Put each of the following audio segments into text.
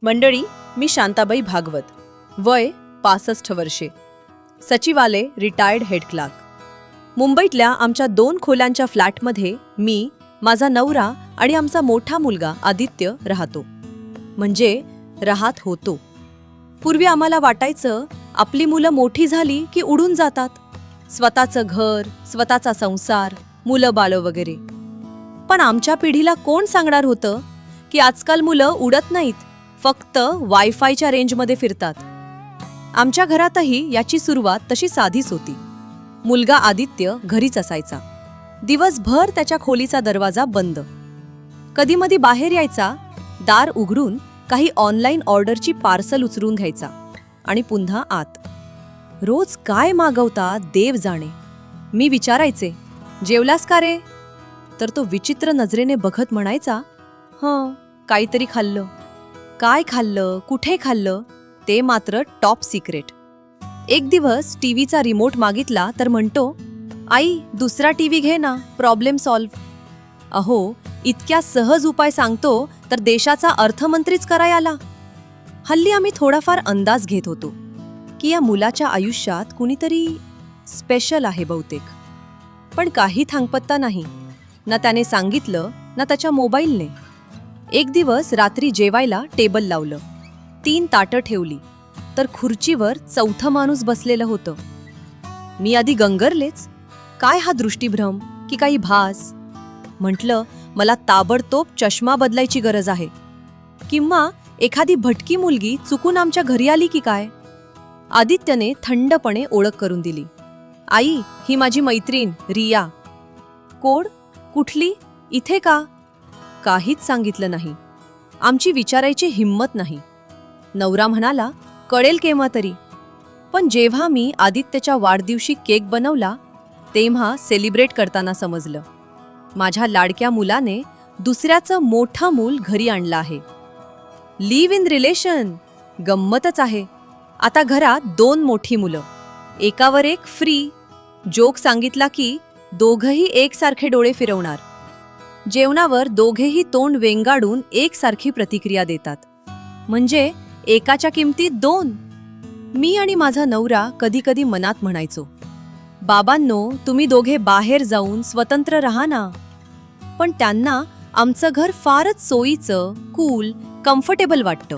मंडळी, मी शांताबाई भागवत, वय 65 वर्षे, सचिवालय, रिटायर्ड हेड क्लार्क. मुंबईतल्या आमच्या 2 खोल्यांच्या फ्लॅटमध्ये मी, माझा नवरा आणि आमचा मोठा मुलगा आदित्य राहतो. म्हणजे राहत होतो. पूर्वी आम्हाला वाटायचं आपली मुलं मोठी झाली की उडून जातात, स्वतःचं घर, स्वतःचा संसार, मुलं बाळं वगैरे. पण आमच्या पिढीला कोण सांगणार होतं की आजकाल मुलं उडत नाहीत, फक्त वायफायच्या रेंजमध्ये फिरतात. आमच्या घरातही याची सुरुवात तशी साधीच होती. मुलगा आदित्य घरीच असायचा. दिवसभर त्याच्या खोलीचा दरवाजा बंद. कधीमधी बाहेर यायचा, दार उघडून काही ऑनलाईन ऑर्डरची पार्सल उचलून घ्यायचा आणि पुन्हा आत. रोज काय मागवता देव जाणे. मी विचारायचे, जेवलास का रे? तर तो विचित्र नजरेने बघत म्हणायचा, हं, काहीतरी खाल्लं. काय खाल्लं, कुठे खाल्लं, ते मात्र टॉप सिक्रेट. एक दिवस टीव्हीचा रिमोट मागितला तर म्हणतो, आई दुसरा टीव्ही घे ना, प्रॉब्लेम सॉल्व्ह. अहो, इतक्या सहज उपाय सांगतो तर देशाचा अर्थमंत्रीच कराय आला. हल्ली आम्ही थोडाफार अंदाज घेत होतो की या मुलाच्या आयुष्यात कुणीतरी स्पेशल आहे बहुतेक. पण काही थांगपत्ता नाही, ना त्याने सांगितलं ना त्याच्या मोबाईलने. एक दिवस रात्री जेवायला टेबल लावलं. 3 ताटं ठेवली तर खुर्चीवर 4था माणूस बसलेलं होतं. मी आधी गंगरलेच, काय हा दृष्टीभ्रम की काही भास. म्हटलं, मला ताबडतोब चष्मा बदलायची गरज आहे, किंवा एखादी भटकी मुलगी चुकून आमच्या घरी आली की काय. आदित्यने थंडपणे ओळख करून दिली, आई ही माझी मैत्रीण रिया. कोड? कुठली? इथे का? काहीच सांगितलं नाही. आमची विचारायची हिम्मत नाही. नवरा म्हणाला, कळेल केव्हा तरी. पण जेव्हा मी आदित्यच्या वाढदिवशी केक बनवला तेव्हा सेलिब्रेट करताना समजलं, माझ्या लाडक्या मुलाने दुसऱ्याचं मोठं मूल घरी आणलं आहे. Live in relation. गंमतच आहे. आता घरात 2 मोठी मुलं, एकावर एक फ्री. जोक सांगितला की दोघंही एकसारखे डोळे फिरवणार. जेवणावर दोघेही तोंड वेंगाडून एकसारखी प्रतिक्रिया देतात. म्हणजे एकाच्या किमतीत 2. मी आणि माझा नवरा कधी कधी मनात म्हणायचो, बाबांनो तुम्ही दोघे बाहेर जाऊन स्वतंत्र राहा ना. पण त्यांना आमचं घर फारच सोयीचं, कूल, कम्फर्टेबल वाटतं.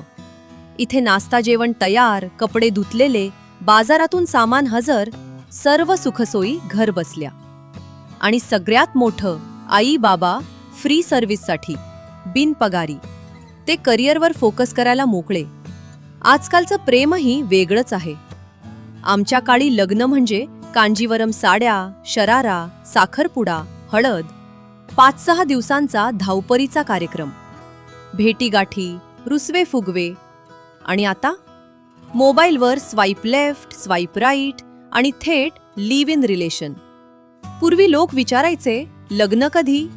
इथे नाश्ता जेवण तयार, कपडे धुतलेले, बाजारातून सामान हजर, सर्व सुखसोयी घर बसल्या. आणि सगळ्यात मोठं, आई बाबा फ्री सर्व्हिससाठी, बिनपगारी. ते करिअरवर फोकस करायला मोकळे. आजकालचं प्रेमही वेगळंच आहे. आमच्या काळी लग्न म्हणजे कांजीवरम साड्या, शरारा, साखरपुडा, हळद, 5-6 दिवसांचा धावपरीचा कार्यक्रम, भेटीगाठी, रुसवे फुगवे. आणि आता मोबाईलवर स्वाईप लेफ्ट, स्वाईप राईट आणि थेट लिव्ह इन रिलेशन. पूर्वी लोक विचारायचे, लग्न कधी?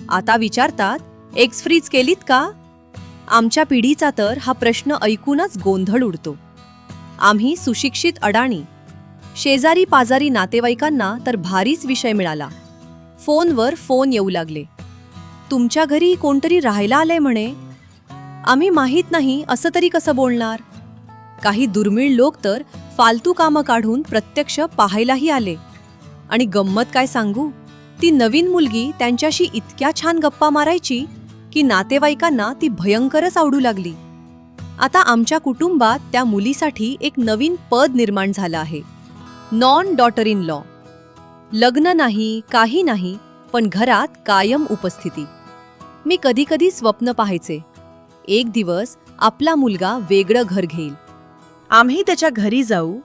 आता विचारतात, एक्स फ्रीज केलीत का? आमच्या पिढीचा तर हा प्रश्न ऐकूनच गोंधळ उडतो. आम्ही सुशिक्षित अडाणी. शेजारी पाजारी नातेवाईकांना तर भारीच विषय मिळाला. फोनवर फोन येऊ लागले, तुमच्या घरी कोणतरी राहायला आलंय म्हणे. आम्ही माहीत नाही असं तरी कसं बोलणार. काही दुर्मिळ लोक तर फालतू कामं काढून प्रत्यक्ष पाहायलाही आले. आणि गंमत काय सांगू, ती नवीन मुलगी त्यांच्याशी इतक्या छान गप्पा मारायची की नातेवाईकांना ती भयंकरच आवडू लागली. आता आमच्या कुटुंबात त्या मुलीसाठी एक नवीन पद निर्माण झालं आहे, नॉन डॉटर इन लॉ. लग्न नाही, काही नाही, पण घरात कायम उपस्थिती. मी कधी कधी स्वप्न पाहायचे, एक दिवस आपला मुलगा वेगळं घर घेईल. आम्ही त्याच्या घरी जाऊ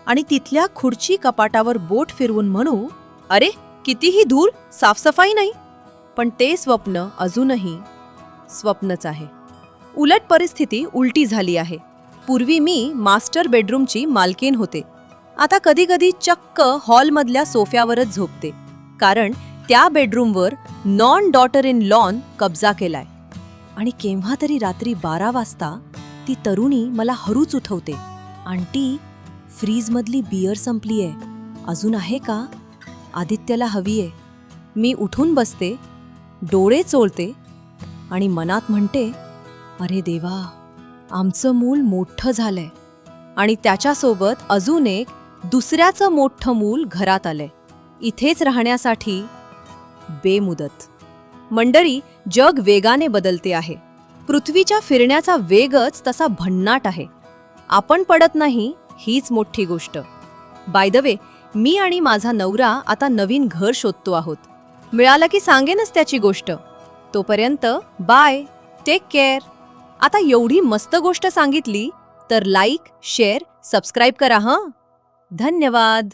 आणि तिथल्या खुर्ची कपाटावर बोट फिरवून म्हणू, अरे कितीही दूर, साफसफाई नाही. पण ते स्वप्न अजूनही स्वप्नच आहे. उलट परिस्थिती उलटी झाली आहे. पूर्वी मी मास्टर बेडरूमची मालकीण होते. आता कधी कधी चक्क हॉलमधल्या सोफ्यावरच झोपते, कारण त्या बेडरूमवर नॉन डॉटर इन लॉन कब्जा केलाय. आणि केव्हा तरी रात्री 12 वाजता ती तरुणी मला हरूच उठवते, आंटी फ्रीजमधली बियर संपलीये, अजून आहे का? आदित्यला हवीये. मी उठून बसते, डोळे चोळते आणि मनात म्हणते, अरे देवा, आमचं मूल मोठं झालंय आणि त्याच्यासोबत अजून एक दुसऱ्याचं मोठं मूल घरात आलंय, इथेच राहण्यासाठी बेमुदत. मंडळी, जग वेगाने बदलते आहे. पृथ्वीच्या फिरण्याचा वेगच तसा भन्नाट आहे. आपण पडत नाही हीच मोठी गोष्ट. बाय द वे, मी आणि माझा नवरा आता नवीन घर शोधतो आहोत. मिळालं की सांगेनच त्याची गोष्ट. तोपर्यंत बाय, टेक केअर. आता एवढी मस्त गोष्ट सांगितली तर लाईक, शेअर, सबस्क्राईब करा हं. धन्यवाद.